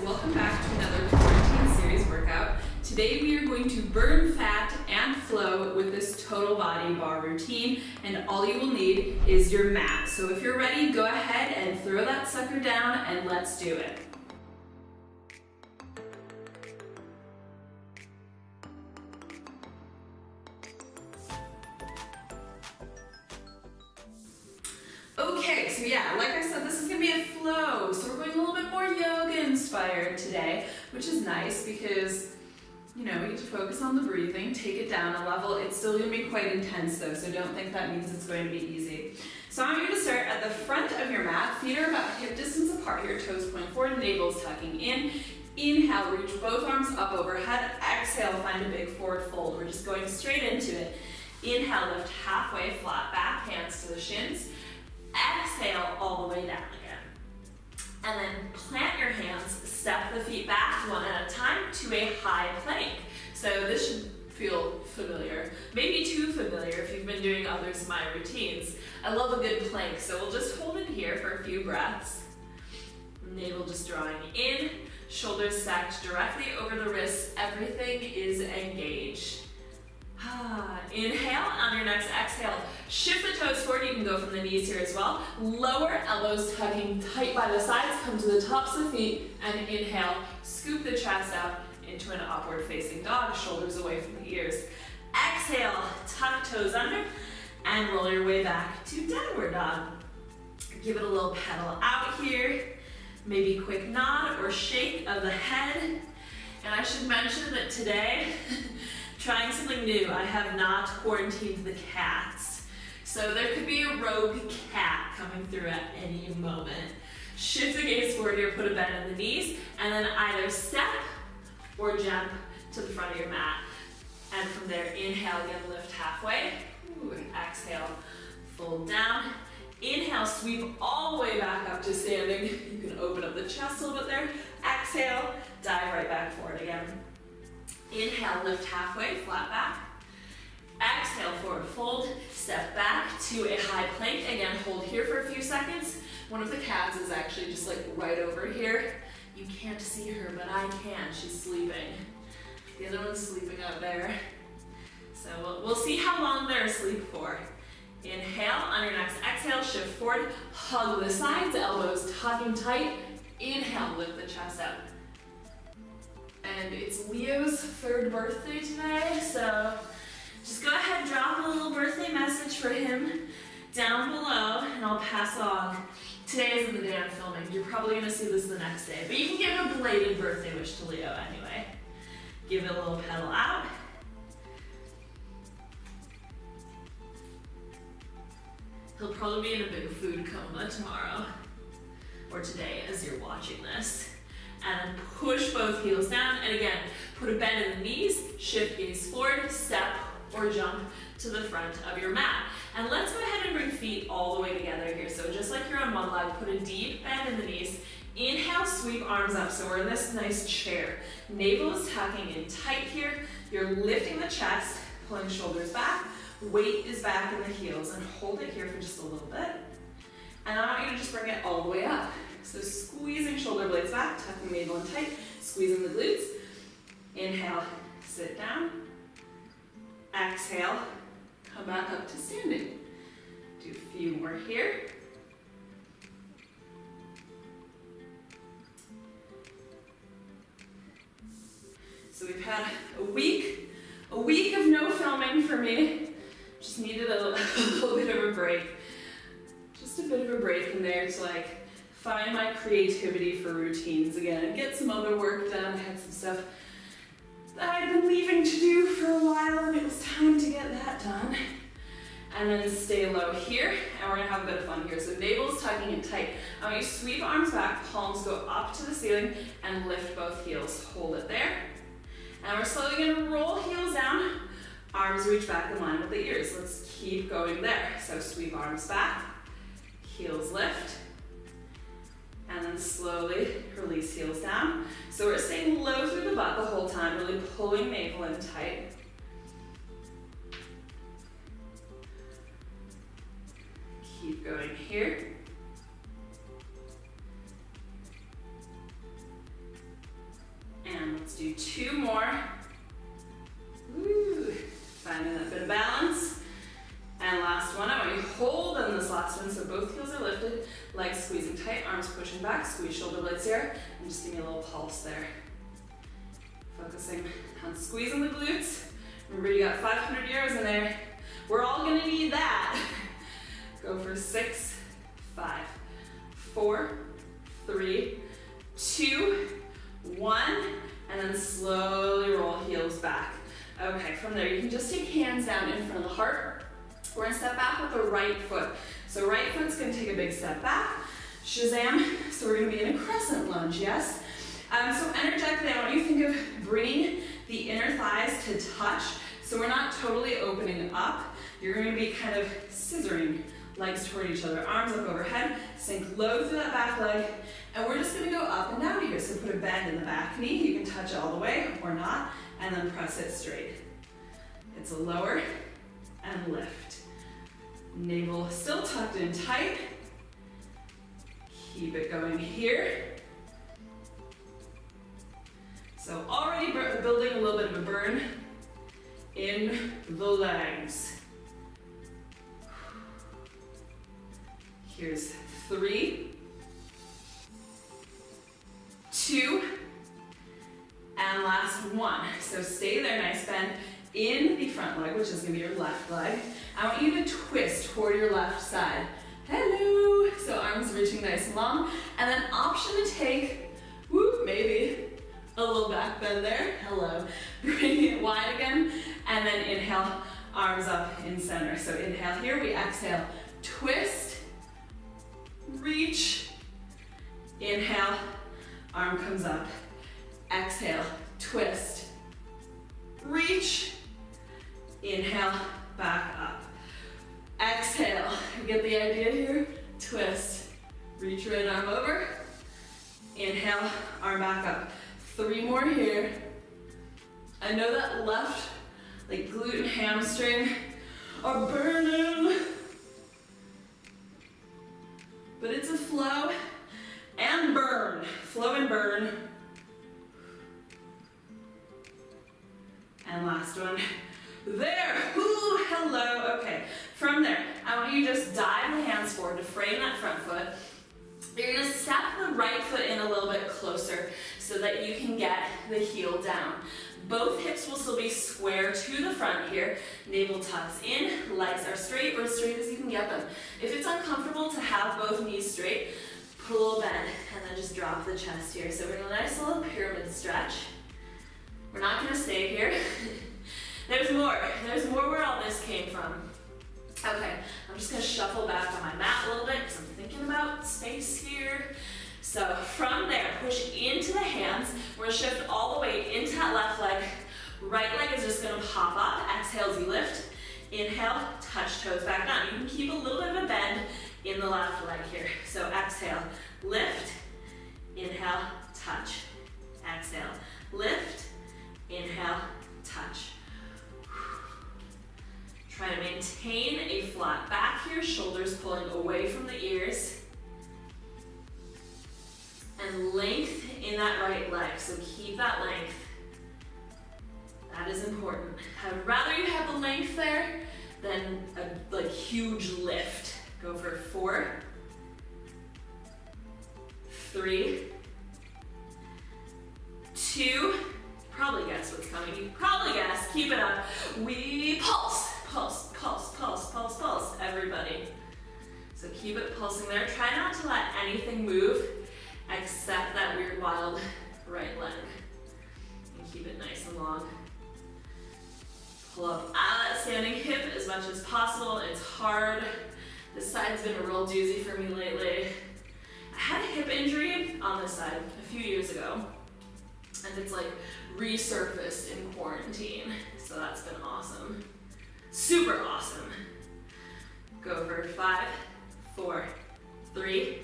welcome back to another quarantine series workout. Today we are going to burn fat and flow with this total body bar routine, and all you will need is your mat. So if you're ready, go ahead and throw that sucker down and let's do it. Okay, so yeah, like I said, this is gonna be a flow. So we're going a little bit more yoga inspired today, which is nice because, you know, we get to focus on the breathing, take it down a level. It's still gonna be quite intense though, so don't think that means it's going to be easy. So I'm gonna start at the front of your mat. Feet are about hip distance apart here, toes pointing forward, navel's tucking in. Inhale, reach both arms up overhead. Exhale, find a big forward fold. We're just going straight into it. Inhale, lift halfway, flat back, hands to the shins. Exhale all the way down again. And then plant your hands, step the feet back one at a time to a high plank. So this should feel familiar, maybe too familiar if you've been doing others of my routines. I love a good plank, so we'll just hold it here for a few breaths. Navel just drawing in, shoulders stacked directly over the wrists, everything is engaged. Inhale, on your next exhale, shift the toes forward. You can go from the knees here as well. Lower elbows tucking tight by the sides, come to the tops of the feet, and inhale, scoop the chest out into an upward facing dog, shoulders away from the ears. Exhale, tuck toes under, and roll your way back to downward dog. Give it a little pedal out here, maybe quick nod or shake of the head. And I should mention that today, trying something new, I have not quarantined the cats. So there could be a rogue cat coming through at any moment. Shift the gaze forward here, put a bend in the knees, and then either step or jump to the front of your mat. And from there, inhale, again, lift halfway. Ooh, exhale, fold down. Inhale, sweep all the way back up to standing. You can open up the chest a little bit there. Exhale, dive right back forward again. Inhale, lift halfway, flat back. Exhale, forward fold, step back to a high plank. Again, hold here for a few seconds. One of the cats is actually just like right over here. You can't see her, but I can. She's sleeping. The other one's sleeping out there. So we'll see how long they're asleep for. Inhale, on your next exhale, shift forward, hug the sides, elbows tucking tight. Inhale, lift the chest out. And it's Leo's 3rd birthday today, so just go ahead, drop a little birthday message for him down below, and I'll pass along. Today isn't the day I'm filming. You're probably going to see this the next day, but you can give a belated birthday wish to Leo anyway. Give it a little pedal out. He'll probably be in a big food coma tomorrow, or today as you're watching this. And then push both heels down, and again, put a bend in the knees, shift gaze forward, step or jump to the front of your mat. And let's go ahead and bring feet all the way together here. So just like you're on one leg, put a deep bend in the knees. Inhale, sweep arms up. So we're in this nice chair. Navel is tucking in tight here. You're lifting the chest, pulling shoulders back. Weight is back in the heels, and hold it here for just a little bit. And I want you to just bring it all the way up. So squeezing shoulder blades back, tucking navel in tight, squeezing the glutes. Inhale, sit down. Exhale, come back up to standing. Do a few more here. So we've had a week of no filming for me. Just needed a little bit of a break. Just a bit of a break in there to like find my creativity for routines again and get some other work done. I had some stuff that I'd been leaving to do for a while, and it was time to get that done. And then stay low here, and we're gonna have a bit of fun here. So navel's tucking in tight. I want you to sweep arms back, palms go up to the ceiling, and lift both heels. Hold it there. And we're slowly gonna roll heels down, arms reach back in line with the ears. Let's keep going there. So sweep arms back, heels lift, and then slowly release heels down. So we're staying low through the butt the whole time, really pulling navel in tight. Keep going here. do 2 more. Woo. Finding that bit of balance. And last one, I want you to hold on this last one, so both heels are lifted, legs squeezing tight, arms pushing back, squeeze shoulder blades here, and just give me a little pulse there. Focusing on squeezing the glutes. Remember, you got 500 years in there. We're all gonna need that. Go for 6, 5, 4, 3, 2, 1, and then slowly roll heels back. Okay, from there, you can just take hands down in front of the heart. We're gonna step back with the right foot. So right foot's gonna take a big step back. Shazam, so we're gonna be in a crescent lunge, yes? So energetically, I want you to think of bringing the inner thighs to touch. So we're not totally opening up. You're gonna be kind of scissoring legs toward each other, arms up overhead, sink low through that back leg, and we're just gonna go up and down here. So put a bend in the back knee. You can touch it all the way or not, and then press it straight. It's a lower and lift. Navel still tucked in tight. Keep it going here. So already building a little bit of a burn in the legs. Here's 3, 2, and last 1. So stay there, nice bend in the front leg, which is gonna be your left leg. I want you to twist toward your left side. Hello. So arms reaching nice and long, and then option to take, maybe a little back bend there. Hello. Bring it wide again, and then inhale, arms up in center. So inhale here, we exhale, twist, reach, inhale, arm comes up, exhale, twist, reach, inhale, back up, exhale, you get the idea here, twist, reach right arm over, inhale, arm back up, 3 more here. I know that left, like glute and hamstring are burning, but it's a flow and burn, flow and burn. And last one, there, ooh, hello, okay. From there, I want you to just dive the hands forward to frame that front foot. You're gonna step the right foot in a little bit closer so that you can get the heel down. Both hips will still be square to the front here. Navel tucks in, legs are straight or as straight as you can get them. If it's uncomfortable to have both knees straight, put a little bend and then just drop the chest here. So we're in a nice little pyramid stretch. We're not gonna stay here. There's more where all this came from. Okay, I'm just gonna shuffle back on my mat a little bit because I'm thinking about space here. So from there, push into the hands. We're gonna shift all the weight into that left leg. Right leg is just gonna pop up. Exhale as you lift. Inhale, touch toes back down. You can keep a little bit of a bend in the left leg here. So exhale, lift, inhale, touch. Exhale, lift, inhale, touch. Try to maintain a flat back here, shoulders pulling away from the ears. And length in that right leg, so keep that length. That is important. I'd rather you have the length there than a huge lift. Go for 4, 3, 2, probably guess what's coming. You probably guess, keep it up. We pulse, pulse, pulse, pulse, pulse, pulse, everybody. So keep it pulsing there. Try not to let anything move except that weird wild right leg. And keep it nice and long. Pull up out of that standing hip as much as possible. It's hard. This side's been a real doozy for me lately. I had a hip injury on this side a few years ago, and it's like resurfaced in quarantine. So that's been awesome. Super awesome. Go for 5, 4, 3,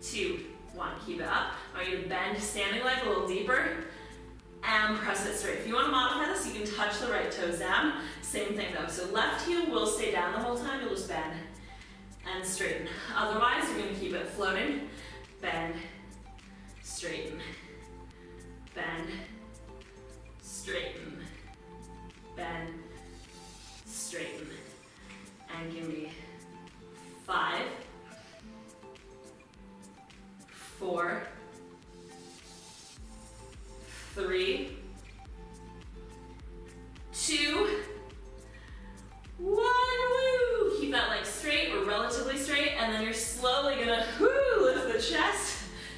2, 1. Keep it up. I want you to bend standing leg a little deeper and press it straight. If you want to modify this, you can touch the right toes down. Same thing though. So left heel will stay down the whole time. You'll just bend and straighten. Otherwise, you're going to keep it floating. Bend, straighten, bend, straighten, bend, straighten, and give me 5, 4, 3, 2, 1, woo! Keep that leg straight or relatively straight, and then you're slowly gonna lift the chest.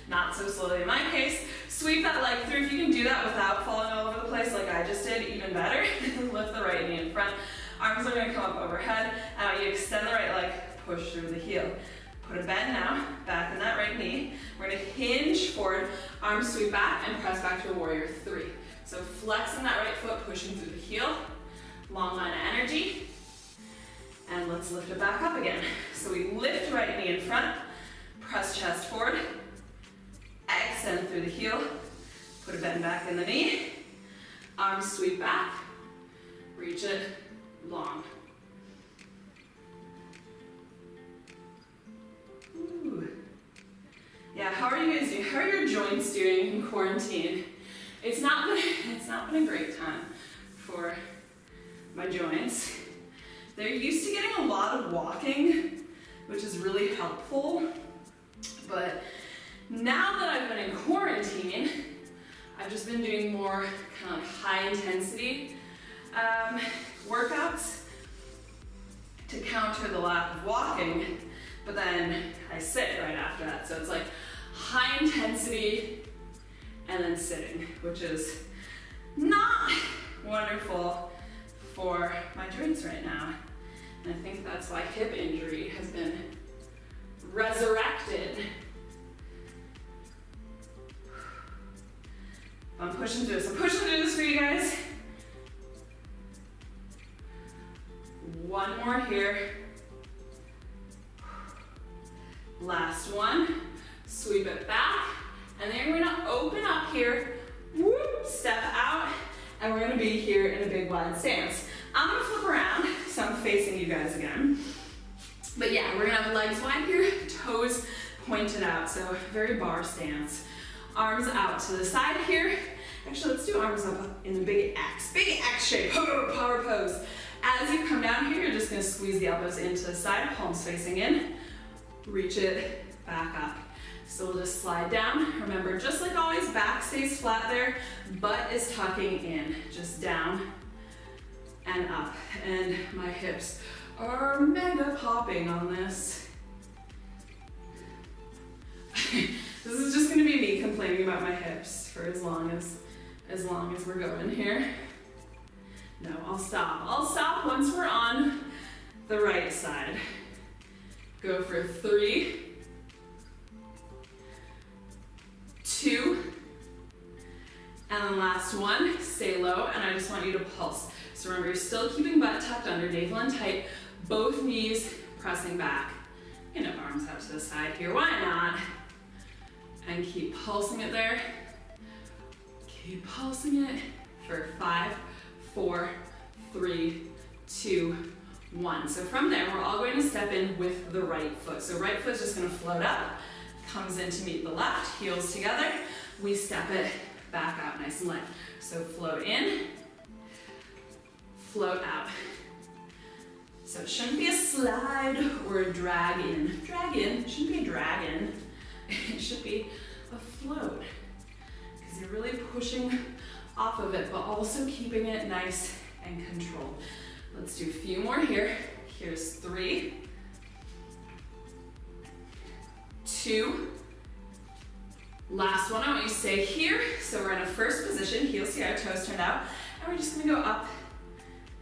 Not so slowly in my case. Sweep that leg through. If you can do that without falling all over the place like I just did, even better. Lift the right knee in front. Arms are gonna come up overhead. Now you extend the right leg, push through the heel. Put a bend now, back in that right knee. We're gonna hinge forward, arms sweep back, and press back to a warrior 3. So flexing that right foot, pushing through the heel. Long line of energy. And let's lift it back up again. So we lift right knee in front, press chest forward, extend through the heel, put a bend back in the knee, arms sweep back, reach it long. Ooh. Yeah, how are you guys doing? How are your joints doing in quarantine? It's not been a great time for my joints. They're used to getting a lot of walking, which is really helpful, but now that I've been in quarantine, I've just been doing more kind of like high intensity workouts to counter the lack of walking, but then I sit right after that. So it's like high intensity and then sitting, which is not wonderful for my joints right now. And I think that's why hip injury has been resurrected. I'm pushing through this. I'm pushing through this for you guys. One more here. Last one. Sweep it back. And then we're gonna open up here. Whoop, step out. And we're gonna be here in a big wide stance. I'm gonna flip around, so I'm facing you guys again. But yeah, we're gonna have legs wide here, toes pointed out, so very bar stance. Arms out to the side here. Actually, let's do arms up in a big X shape, power pose. As you come down here, you're just gonna squeeze the elbows into the side, palms facing in, reach it back up. So we'll just slide down. Remember, just like always, back stays flat there, butt is tucking in, just down and up. And my hips are mega popping on this. This is just gonna be me complaining about my hips for as long as we're going here. No, I'll stop. I'll stop once we're on the right side. Go for 3, 2, and then last one, stay low, and I just want you to pulse. So remember, you're still keeping butt tucked under, navel in tight, both knees pressing back. You know, arms out to the side here, why not? And keep pulsing it there. Keep pulsing it for 5, 4, 3, 2, 1. So from there, we're all going to step in with the right foot. So right foot's just gonna float up, comes in to meet the left, heels together. We step it back out nice and light. So float in, float out. So it shouldn't be a slide or a drag in. Drag in, shouldn't be a drag in. It should be a float. Because you're really pushing off of it, but also keeping it nice and controlled. Let's do a few more here. Here's 3, 2, last one. I want you to stay here. So we're in a first position, heels together, toes turned out, and we're just gonna go up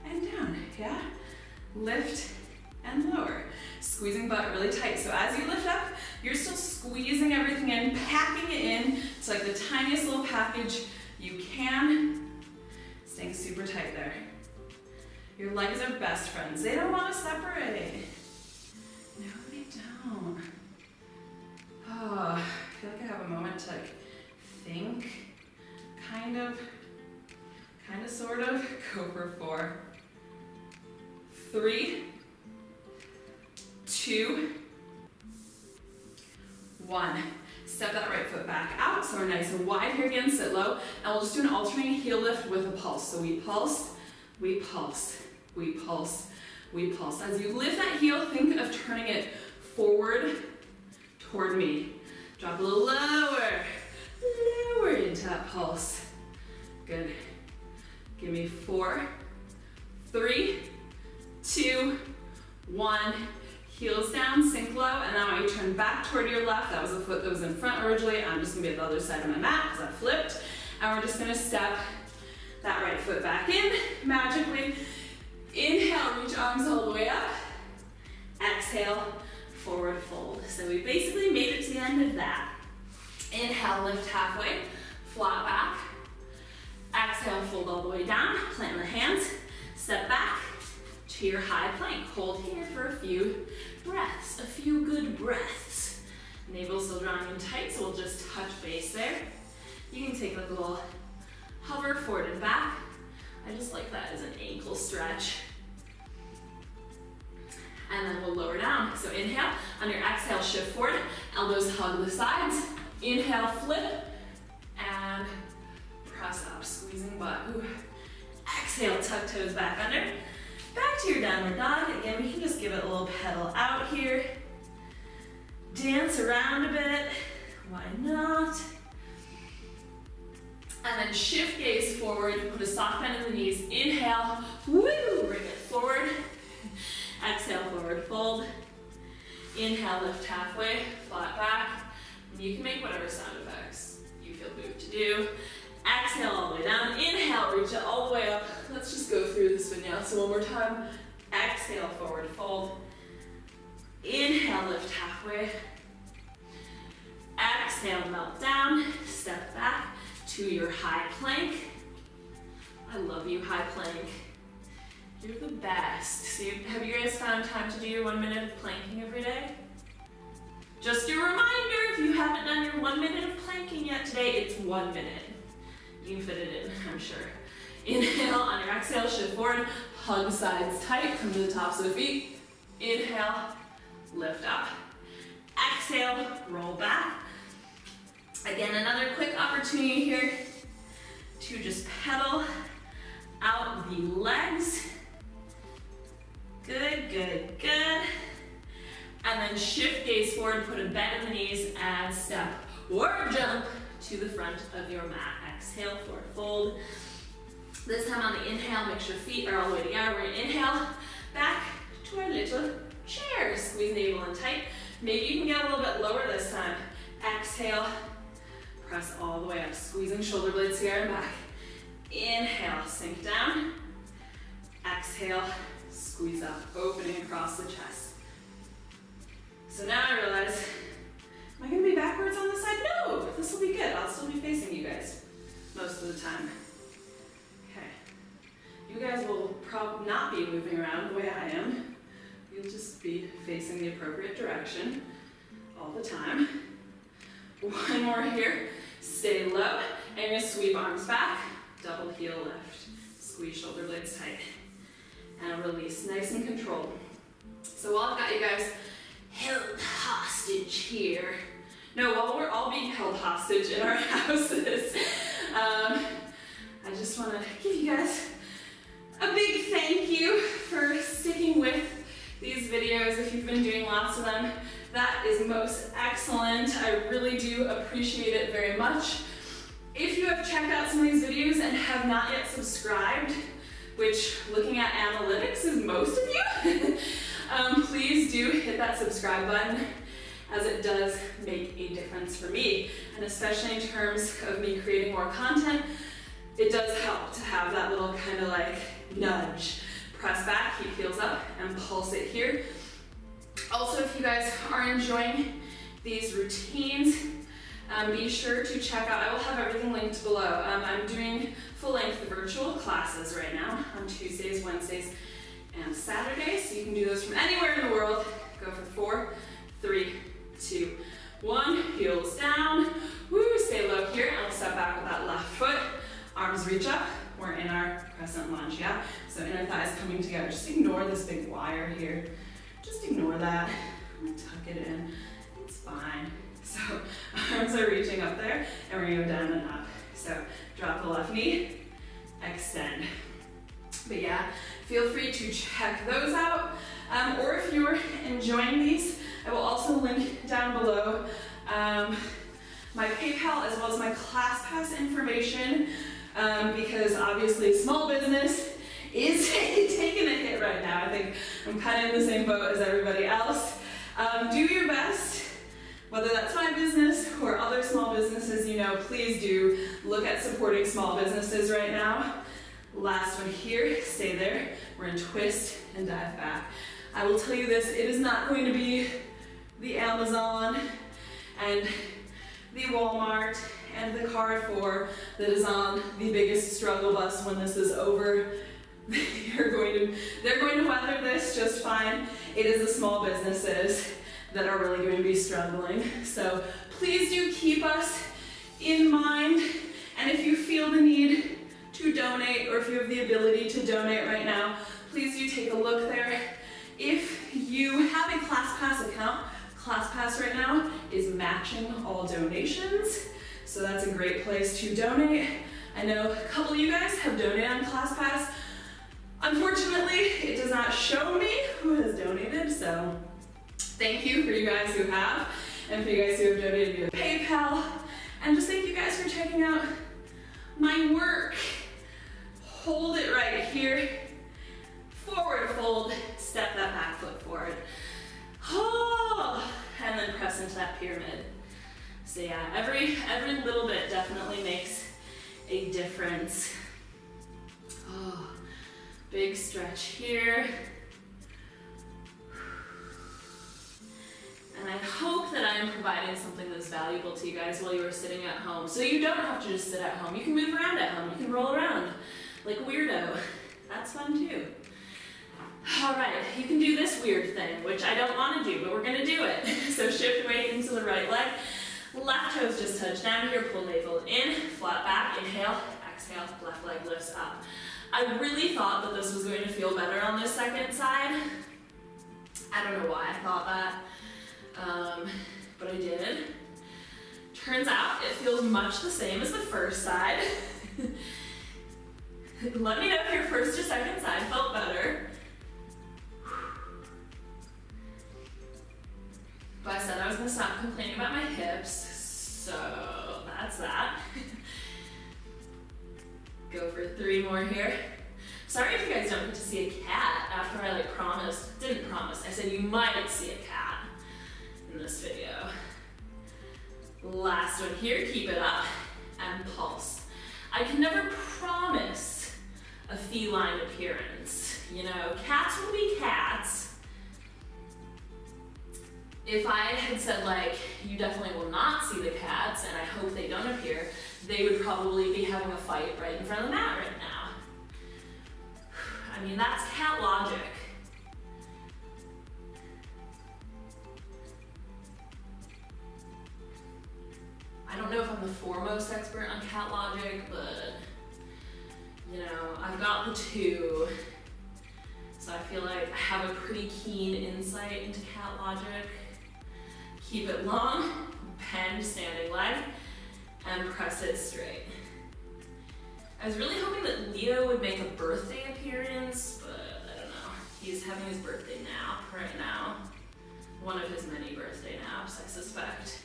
and down, yeah? Lift and lower. Squeezing butt really tight. So as you lift up, you're still squeezing everything in, packing it in. It's like the tiniest little package you can. Staying super tight there. Your legs are best friends. They don't want to separate. No, they don't. Oh, I feel like I have a moment to like think, kind of, sort of. Go for 4, 3, 2, 1. Step that right foot back out, so we're nice and wide here again, sit low, and we'll just do an alternating heel lift with a pulse. So we pulse, we pulse, we pulse, we pulse. As you lift that heel, think of turning it forward toward me. Drop a little lower, lower into that pulse. Good. Give me 4, 3, 2, 1. Heels down, sink low, and then when you turn back toward your left, that was the foot that was in front originally. I'm just gonna be at the other side of my mat because I flipped. And we're just gonna step that right foot back in, magically. Inhale, reach arms all the way up. Exhale, forward fold. So we basically made it to the end of that. Inhale, lift halfway, flat back. Exhale, fold all the way down, plant the hands, step back to your high plank. Hold here for a few breaths, a few good breaths. Navel still drawing in tight, so we'll just touch base there. You can take like a little hover forward and back. I just like that as an ankle stretch. And then we'll lower down. So inhale, on your exhale, shift forward, elbows hug the sides. Inhale, flip, and press up, squeezing butt. Ooh. Exhale, tuck toes back under. Back to your downward dog. Again, we can just give it a little pedal out here. Dance around a bit. Why not? And then shift gaze forward. Put a soft bend in the knees. Inhale. Woo! Bring it forward. Exhale, forward fold. Inhale, lift halfway. Flat back. And you can make whatever sound effects you feel moved to do. Exhale all the way down. Inhale, reach it all the way up. Let's just go through this vinyasa one more time. Exhale, forward fold. Inhale, lift halfway. Exhale, melt down. Step back to your high plank. I love you, high plank. You're the best. So have you guys found time to do your 1 minute of planking every day? Just a reminder, if you haven't done your 1 minute of planking yet today, it's 1 minute. You can fit it in, I'm sure. Inhale, on your exhale, shift forward, hug sides tight, come to the tops of the feet. Inhale, lift up. Exhale, roll back. Again, another quick opportunity here to just pedal out the legs. Good, good, good. And then shift gaze forward, put a bend in the knees, and step or jump to the front of your mat. Exhale, forward fold. This time on the inhale, make sure feet are all the way together. We're gonna inhale, back to our little chair. Squeeze navel in tight. Maybe you can get a little bit lower this time. Exhale, press all the way up. Squeezing shoulder blades together and back. Inhale, sink down. Exhale, squeeze up, opening across the chest. So now I realize, am I gonna be backwards on this side? No, this will be good. I'll still be facing you guys most of the time. Okay. You guys will probably not be moving around the way I am. You'll just be facing the appropriate direction all the time. One more here. Stay low, and you're gonna sweep arms back, double heel lift. Squeeze shoulder blades tight. And release, nice and controlled. So while I've got you guys held hostage here, no, while we're all being held hostage in our houses, I just want to give you guys a big thank you for sticking with these videos. If you've been doing lots of them, that is most excellent. I really do appreciate it very much. If you have checked out some of these videos and have not yet subscribed, which looking at analytics is most of you, please do hit that subscribe button, as it does make a difference for me. And especially in terms of me creating more content, it does help to have that little kind of like nudge. Press back, keep heels up, and pulse it here. Also, if you guys are enjoying these routines, be sure to check out, I will have everything linked below. I'm doing full-length virtual classes right now on Tuesdays, Wednesdays, and Saturdays. So you can do those from anywhere in the world. Go for 4, 3, 2, 1. Heels down. Woo, stay low here. And we'll step back with that left foot. Arms reach up. We're in our crescent lunge, yeah? So inner thighs coming together. Just ignore this big wire here. Just ignore that. Tuck it in. It's fine. So arms are reaching up there, and we're gonna go down and up. So drop the left knee, extend. But yeah, feel free to check those out. Or if you're enjoying these, I will also link down below my PayPal as well as my ClassPass information, because obviously small business is taking a hit right now. I think I'm kind of in the same boat as everybody else. Do your best, whether that's my business or other small businesses, you know, please do look at supporting small businesses right now. Last one here, stay there. We're gonna twist and dive back. I will tell you this, it is not going to be the Amazon and the Walmart and the Carrefour that is on the biggest struggle bus when this is over. They're going to weather this just fine. It is the small businesses that are really going to be struggling. So please do keep us in mind. And if you feel the need to donate, or if you have the ability to donate right now, please do take a look there. If you have a ClassPass account, ClassPass right now is matching all donations. So that's a great place to donate. I know a couple of you guys have donated on ClassPass. Unfortunately, it does not show me who has donated, so thank you for you guys who have, and for you guys who have donated via PayPal. And just thank you guys for checking out my work. Hold it right here. Forward fold, step that back foot forward. Oh, and then press into that pyramid. So yeah, every little bit definitely makes a difference. Oh, big stretch here. And I hope that I am providing something that's valuable to you guys while you are sitting at home. So you don't have to just sit at home. You can move around at home. You can roll around like a weirdo. That's fun too. All right, you can do this weird thing, which I don't want to do, but we're gonna do it. So shift weight into the right leg. Left toes just touch down here, pull navel in, flat back, inhale, exhale, left leg lifts up. I really thought that this was going to feel better on this second side. I don't know why I thought that, but I did. Turns out it feels much the same as the first side. Let me know if your first or second side felt better. But I said I was gonna stop complaining about my hips, so that's that. Go for 3 more here. Sorry if you guys don't get to see a cat after I didn't promise. I said you might see a cat in this video. Last one here, keep it up, and pulse. I can never promise a feline appearance. You know, cats will be cats. If I had said, like, you definitely will not see the cats, and I hope they don't appear, they would probably be having a fight right in front of the mat right now. I mean, that's cat logic. I don't know if I'm the foremost expert on cat logic, but, you know, I've got the 2. So I feel like I have a pretty keen insight into cat logic. Keep it long, bend standing leg, and press it straight. I was really hoping that Leo would make a birthday appearance, but I don't know. He's having his birthday nap right now. One of his many birthday naps, I suspect.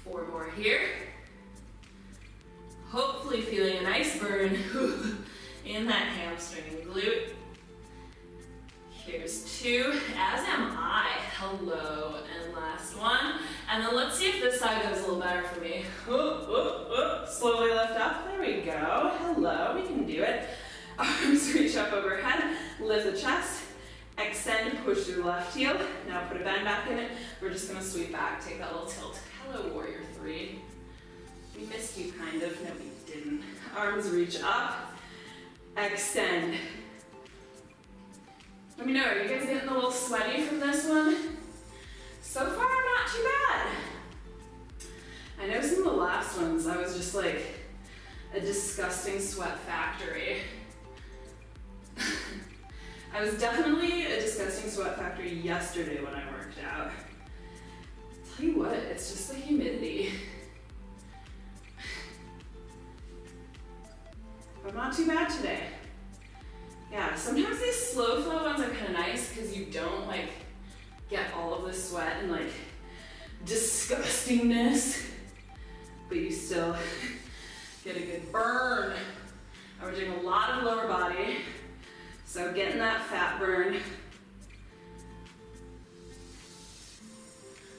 Four more here. Hopefully feeling a nice burn in that hamstring and glute. Here's 2, as am I. Hello, and last one. And then let's see if this side goes a little better for me. Slowly lift up, there we go. Hello, we can do it. Arms reach up overhead, lift the chest, extend, push through the left heel. Now put a bend back in it. We're just gonna sweep back, take that little tilt. Hello, warrior 3. We missed you, kind of. No, we didn't. Arms reach up, extend. Let me know, are you guys getting a little sweaty from this one? So far, not too bad. I know some of the last ones, I was just like a disgusting sweat factory. I was definitely a disgusting sweat factory yesterday when I worked out. Tell you what, it's just the humidity. But not too bad today. Yeah, sometimes these slow flow ones are kind of nice because you don't like get all of the sweat and like disgustingness, but you still get a good burn. And we're doing a lot of lower body, so getting that fat burn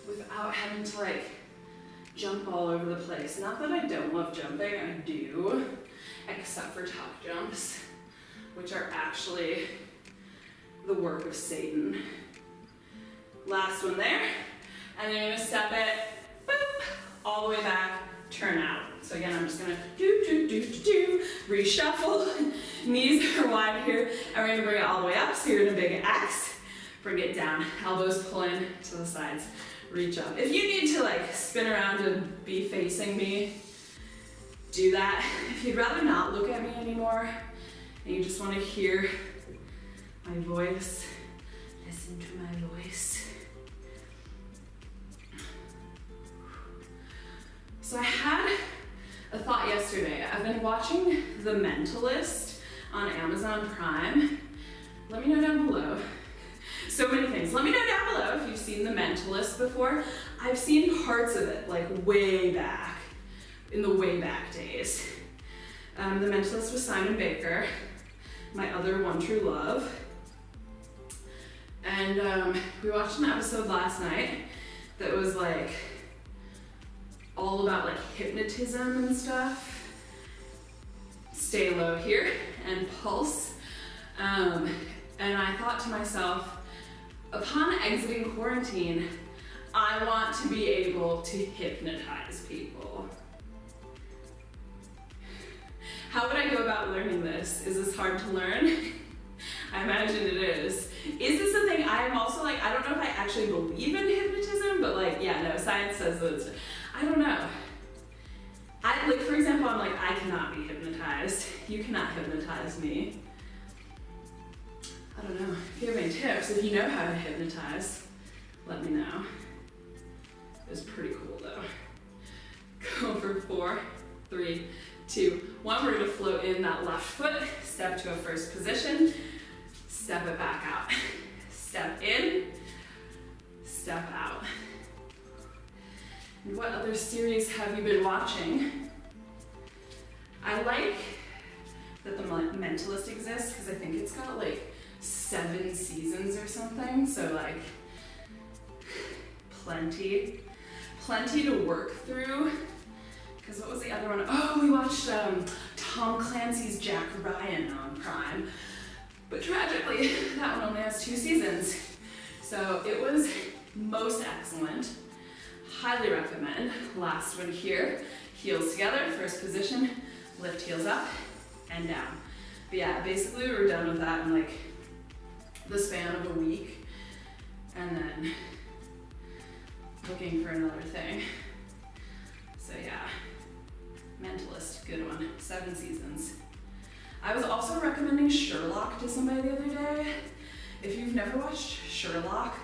without having to like jump all over the place. Not that I don't love jumping, I do, except for top jumps, which are actually the work of Satan. Last one there, and then you're gonna step it, boop, all the way back, turn out. So again, I'm just gonna reshuffle. Knees are wide here, and we're gonna bring it all the way up. So you're in a big X, bring it down, elbows pull in to the sides, reach up. If you need to like spin around and be facing me, do that. If you'd rather not look at me anymore, and you just wanna hear my voice, listen to my voice. So I had a thought yesterday. I've been watching The Mentalist on Amazon Prime. Let me know down below. So many things. Let me know down below if you've seen The Mentalist before. I've seen parts of it, like way back, in the way back days. The Mentalist was Simon Baker, my other one true love. And we watched an episode last night that was like all about like hypnotism and stuff. Stay low here and pulse. And I thought to myself, upon exiting quarantine, I want to be able to hypnotize people. How would I go about learning this? Is this hard to learn? I imagine it is. Is this a thing? I'm also like, I don't know if I actually believe in hypnotism, but like, yeah, no, science says that it's, I don't know. Like, for example, I'm like, I cannot be hypnotized. You cannot hypnotize me. I don't know. If you have any tips, if you know how to hypnotize, let me know. It was pretty cool though. Go for 4, 3, 2, 1. We're gonna float in that left foot, step to a first position, step it back out. Step in, step out. And what other series have you been watching? I like that The Mentalist exists because I think it's got like 7 seasons or something, so like plenty to work through. Because what was the other one? Oh, we watched Tom Clancy's Jack Ryan on Prime, but tragically that one only has 2 seasons. So it was most excellent. Highly recommend. Last one here. Heels together, first position, lift heels up and down. But yeah, basically we were done with that in like the span of a week, and then looking for another thing. So yeah, Mentalist, good one, 7 seasons. I was also recommending Sherlock to somebody the other day. If you've never watched Sherlock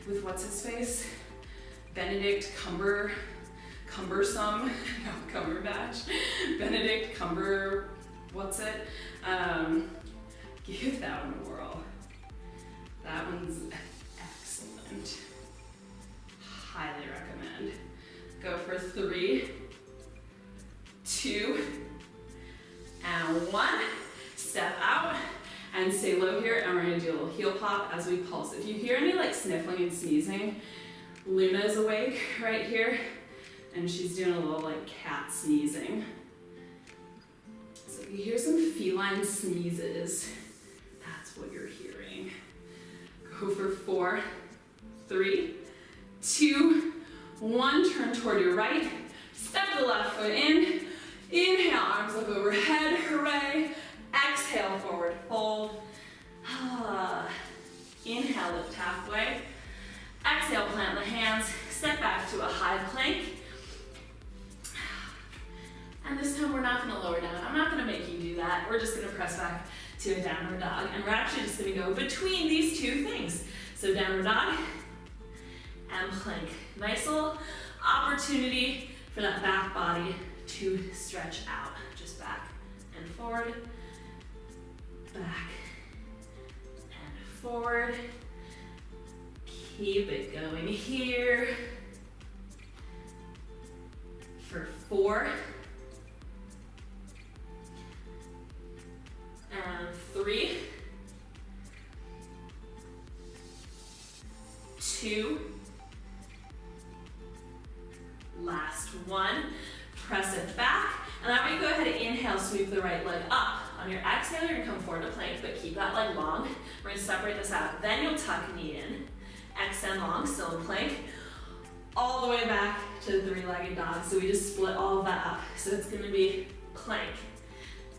with what's his face? Benedict Cumberbatch. Benedict what's it? Give that one a whirl. That one's excellent. Highly recommend. Go for 3, 2, and 1. Step out and stay low here, and we're gonna do a little heel pop as we pulse. If you hear any like sniffling and sneezing, Luna is awake right here, and she's doing a little like cat sneezing. So if you hear some feline sneezes, that's what you're hearing. Go for 4, 3, 2, 1. Turn toward your right. Step the left foot in. Inhale, arms up overhead. Hooray. Exhale, forward fold. Inhale, lift halfway. Exhale, plant the hands. Step back to a high plank. And this time we're not going to lower down. I'm not going to make you do that. We're just going to press back to a downward dog. And we're actually just gonna go between these two things. So downward dog and plank. Nice little opportunity for that back body to stretch out. Just back and forward, back and forward. Keep it going here for 4 and 3, 2, last one. Press it back, and that way you go ahead and inhale, sweep the right leg up. On your exhale, you're gonna come forward to plank, but keep that leg long. We're gonna separate this out. Then you'll tuck knee in, extend long, still in plank, all the way back to the 3-legged dog. So we just split all of that up. So it's gonna be plank,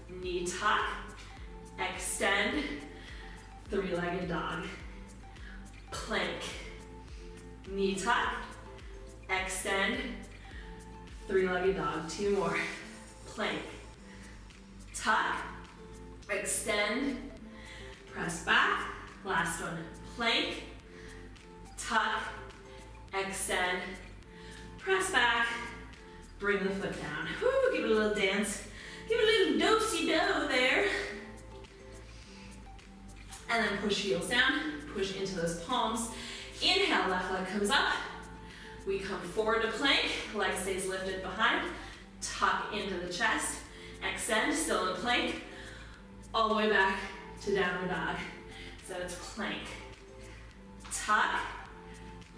knee tuck, extend, 3-legged dog, plank, knee tuck, extend, 3-legged dog. 2 more. Plank, tuck, extend, press back. Last one. Plank, tuck, extend, press back, bring the foot down. Woo, give it a little dance. Give it a little do-si-do there. And then push heels down, push into those palms. Inhale, left leg comes up. We come forward to plank, leg stays lifted behind, tuck into the chest, extend, still in plank, all the way back to downward dog. So it's plank, tuck,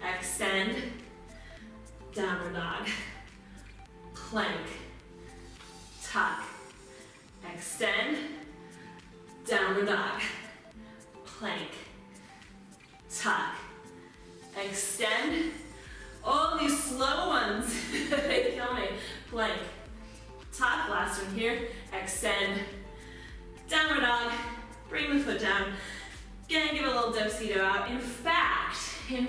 extend, downward dog, plank, tuck, extend, downward dog, plank, tuck, extend. All these slow ones, they kill me. Plank, tuck, last one here, extend, downward dog, bring the foot down. Again, give a little do-si-do out. In fact, I'm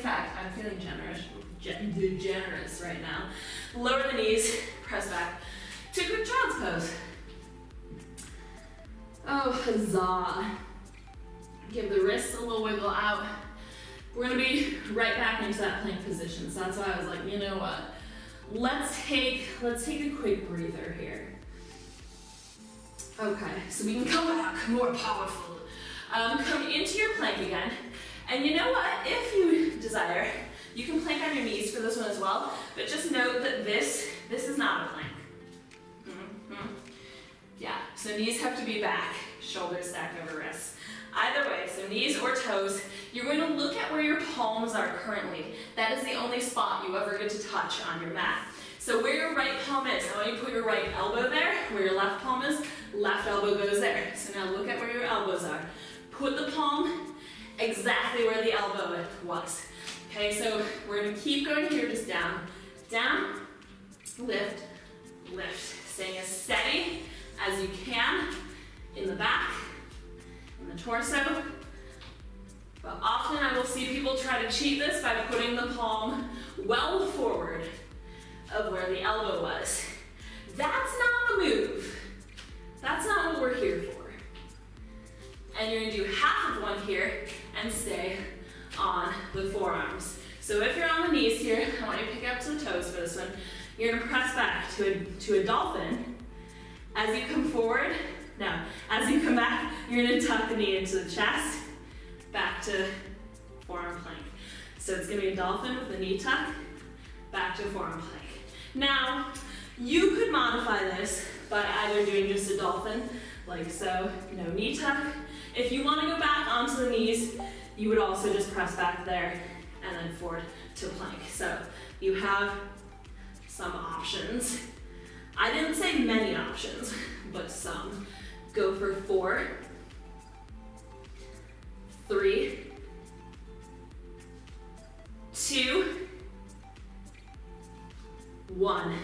feeling generous right now. Lower the knees, press back to quick child's pose. Oh, huzzah. Give the wrists a little wiggle out. We're gonna be right back into that plank position. So that's why I was like, you know what? Let's take a quick breather here. Okay, so we can come back more powerful. Come into your plank again. And you know what? If you desire, you can plank on your knees for this one as well, but just note that this is not a plank. Yeah, so knees have to be back, shoulders stacked over wrists. Either way, so knees or toes, you're going to look at where your palms are currently. That is the only spot you ever get to touch on your mat. So where your right palm is, I want you to put your right elbow there. Where your left palm is, left elbow goes there. So now look at where your elbows are. Put the palm exactly where the elbow was. Okay, so we're going to keep going here, just down, down, lift, lift. Staying as steady as you can in the back, in the torso. But often I will see people try to cheat this by putting the palm well forward of where the elbow was. That's not the move. That's not what we're here for. And you're gonna do half of one here and stay on the forearms. So if you're on the knees here, I want you to pick up to the toes for this one. You're gonna press back to a dolphin. As you come forward, as you come back, you're gonna tuck the knee into the chest, back to forearm plank. So it's gonna be a dolphin with the knee tuck, back to forearm plank. Now, you could modify this by either doing just a dolphin, like so, no knee tuck. If you wanna go back onto the knees, you would also just press back there and then forward to plank. So you have some options. I didn't say many options, but some. Go for 4, 3, 2, 1.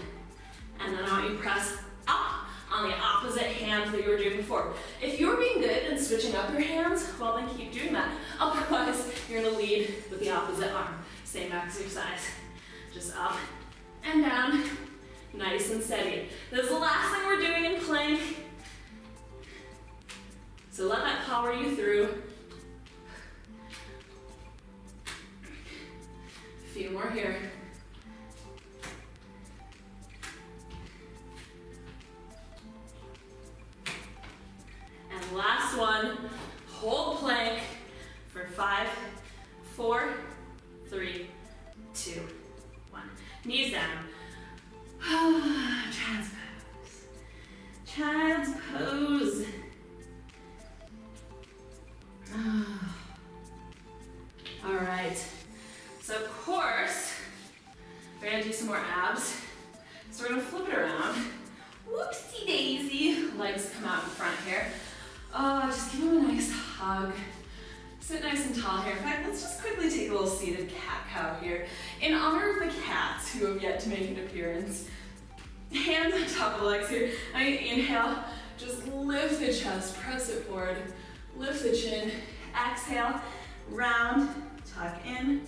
And then I want you to press up on the opposite hand that you were doing before. If you're being good and switching up your hands, well then keep doing that. Otherwise, you're gonna lead with the opposite arm. Same exercise. Just up and down, nice and steady. This is the last thing we're doing in plank. So let that power you through. A few more here. And last one, hold plank for 5, 4, 3, 2, 1. Knees down. Child's pose. Child's pose. All right. So of course, we're gonna do some more abs. So we're gonna flip it around. Whoopsie daisy. Legs come out in front here. Just give them a nice hug. Sit nice and tall here. In fact, let's just quickly take a little seated cat-cow here. In honor of the cats who have yet to make an appearance. Hands on top of the legs here. I inhale, just lift the chest, press it forward. Lift the chin. Exhale, round, tuck in.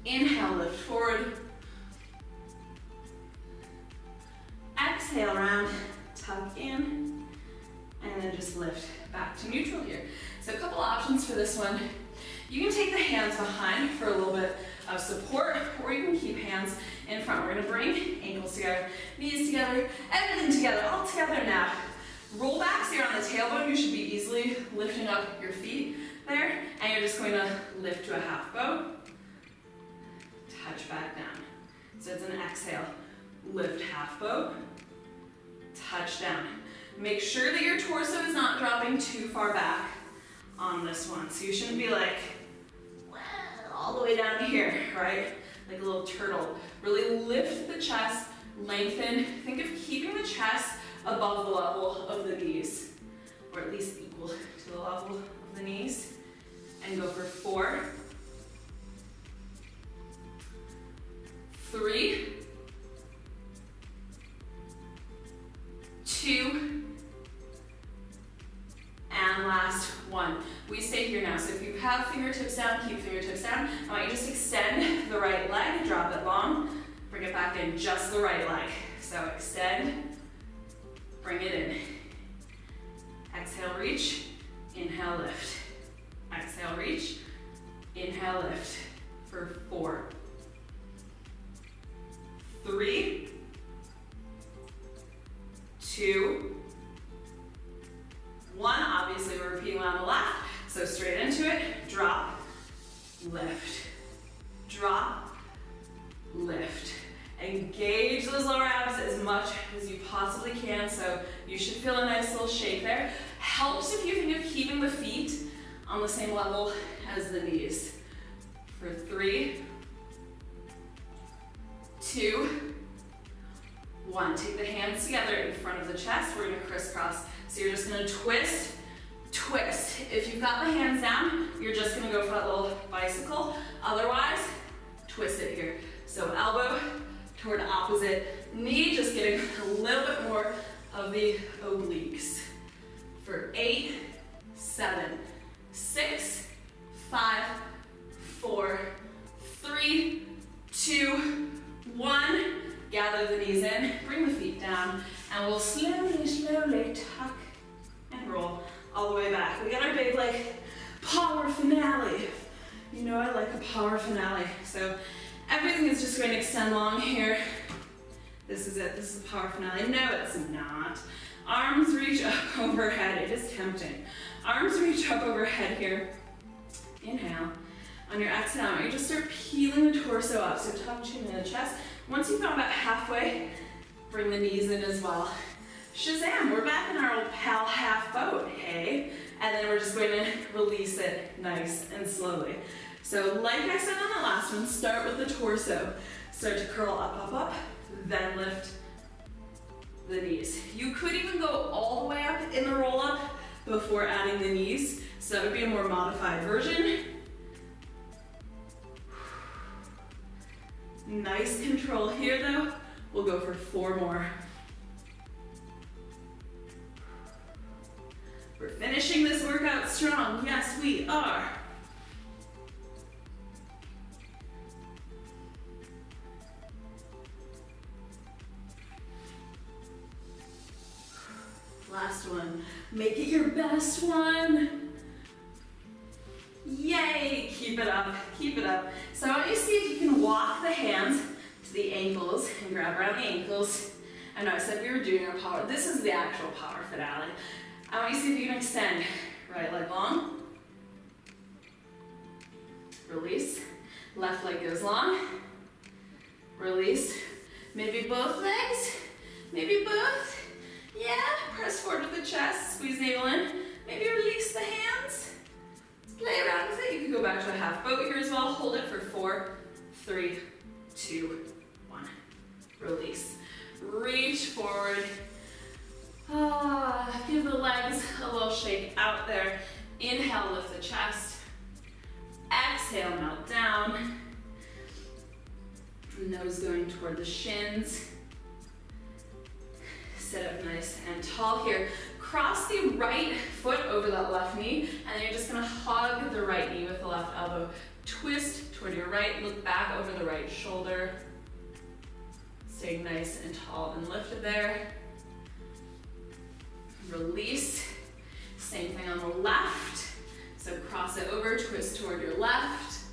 Inhale, lift forward. Exhale, round, tuck in. And then just lift back to neutral here. So a couple options for this one. You can take the hands behind for a little bit of support, or you can keep hands in front. We're gonna bring ankles together, knees together, everything together, all together now. Roll backs here on the tailbone. You should be easily lifting up your feet there, and you're just going to lift to a half bow, touch back down. So it's an exhale, lift half bow, touch down. Make sure that your torso is not dropping too far back on this one. So you shouldn't be like, well, all the way down here, right? Like a little turtle. Really lift the chest, lengthen. Think of keeping the chest above the level of the knees, or at least equal to the level of the knees. And go for 4, 3, 2, and last 1. We stay here now. So if you have fingertips down, keep fingertips down. I want you to just extend the right leg, drop it long, bring it back in, just the right leg. So extend, bring it in. Exhale, reach, inhale, lift. Exhale, reach, inhale, lift. For 4, 3, 2, 1. Obviously, we're repeating on the left. So straight into it, drop, lift, drop, lift. Engage those lower abs as much as you possibly can. So you should feel a nice little shake there. Helps if you think of keeping the feet on the same level as the knees. For 3, 2, 1. Take the hands together in front of the chest. We're gonna crisscross. So you're just gonna twist, twist. If you've got the hands down, you're just gonna go for that little bicycle. Otherwise, twist it here. So elbow toward opposite knee, just getting a little bit more of the obliques. For 8, 7, 6, 5, 4, 3, 2, 1. Gather the knees in, bring the feet down, and we'll slowly, slowly tuck and roll all the way back. We got our big like power finale. You know I like a power finale. So everything is just going to extend long here. This is it, this is the power finale. No, it's not. Arms reach up overhead, it is tempting. Arms reach up overhead here. Inhale. On your exhale, you just start peeling the torso up. So top chin in the chest. Once you've gone about halfway, bring the knees in as well. Shazam, we're back in our old pal half boat, hey? And then we're just going to release it nice and slowly. So like I said on the last one, start with the torso. Start to curl up, up, up, then lift the knees. You could even go all the way up in the roll up before adding the knees. So that would be a more modified version. Nice control here though. We'll go for 4 more. We're finishing this workout strong. Yes, we are. Last last one. Make it your best one. Yay, keep it up, keep it up. So I want you to see if you can walk the hands to the ankles and grab around the ankles. I know I said we were doing our power, this is the actual power finale. I want you to see if you can extend right leg long. Release, left leg goes long. Release, maybe both legs, maybe both. Yeah, press forward with the chest, squeeze navel in. Maybe release the hands. Play around with it. You can go back to a half boat here as well. Hold it for 4, 3, 2, 1. Release. Reach forward. Give the legs a little shake out there. Inhale, lift the chest. Exhale, melt down. Nose going toward the shins. Sit up nice and tall here. Cross the right foot over that left knee, and then you're just gonna hug the right knee with the left elbow. Twist toward your right, look back over the right shoulder. Stay nice and tall and lifted there. Release. Same thing on the left. So cross it over, twist toward your left.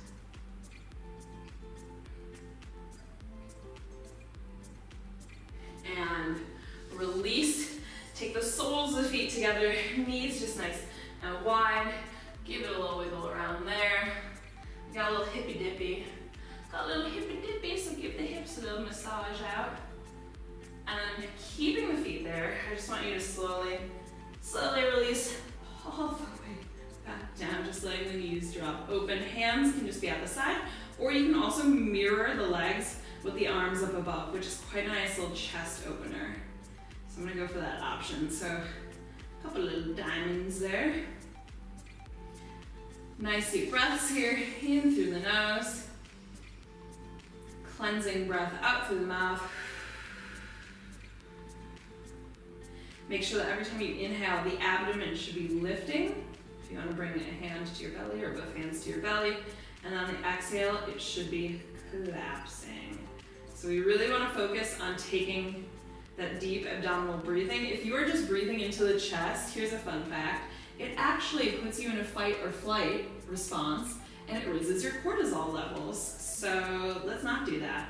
And release. Take the soles of the feet together, knees just nice and wide. Give it a little wiggle around there. Got a little hippy dippy. Got a little hippy dippy, so give the hips a little massage out. And keeping the feet there, I just want you to slowly release all the way back down, just letting the knees drop. Open hands can just be at the side, or you can also mirror the legs with the arms up above, which is quite a nice little chest opener. So I'm gonna go for that option. So a couple of little diamonds there. Nice deep breaths here, in through the nose. Cleansing breath out through the mouth. Make sure that every time you inhale, the abdomen should be lifting. If you want to bring a hand to your belly or both hands to your belly. And on the exhale, it should be collapsing. So we really want to focus on taking that deep abdominal breathing. If you are just breathing into the chest, here's a fun fact. It actually puts you in a fight or flight response, and it raises your cortisol levels. So let's not do that.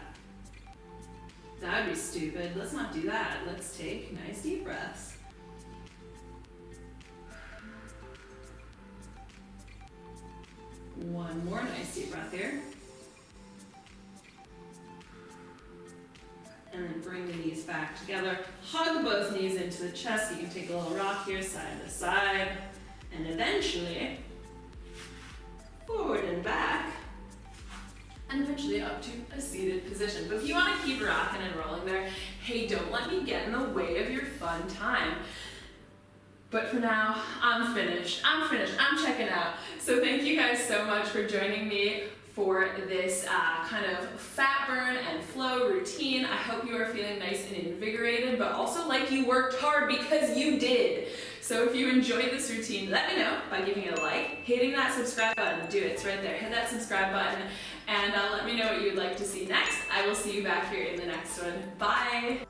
That would be stupid. Let's not do that. Let's take nice deep breaths. One more nice deep breath here. And then bring the knees back together. Hug both knees into the chest. You can take a little rock here, side to side. And eventually, forward and back. And eventually up to a seated position. But if you want to keep rocking and rolling there, hey, don't let me get in the way of your fun time. But for now, I'm finished. I'm checking out. So thank you guys so much for joining me for this kind of fat burn and flow routine. I hope you are feeling nice and invigorated, but also like you worked hard, because you did. So if you enjoyed this routine, let me know by giving it a like, hitting that subscribe button. Do it, it's right there. Hit that subscribe button, and let me know what you'd like to see next. I will see you back here in the next one. Bye.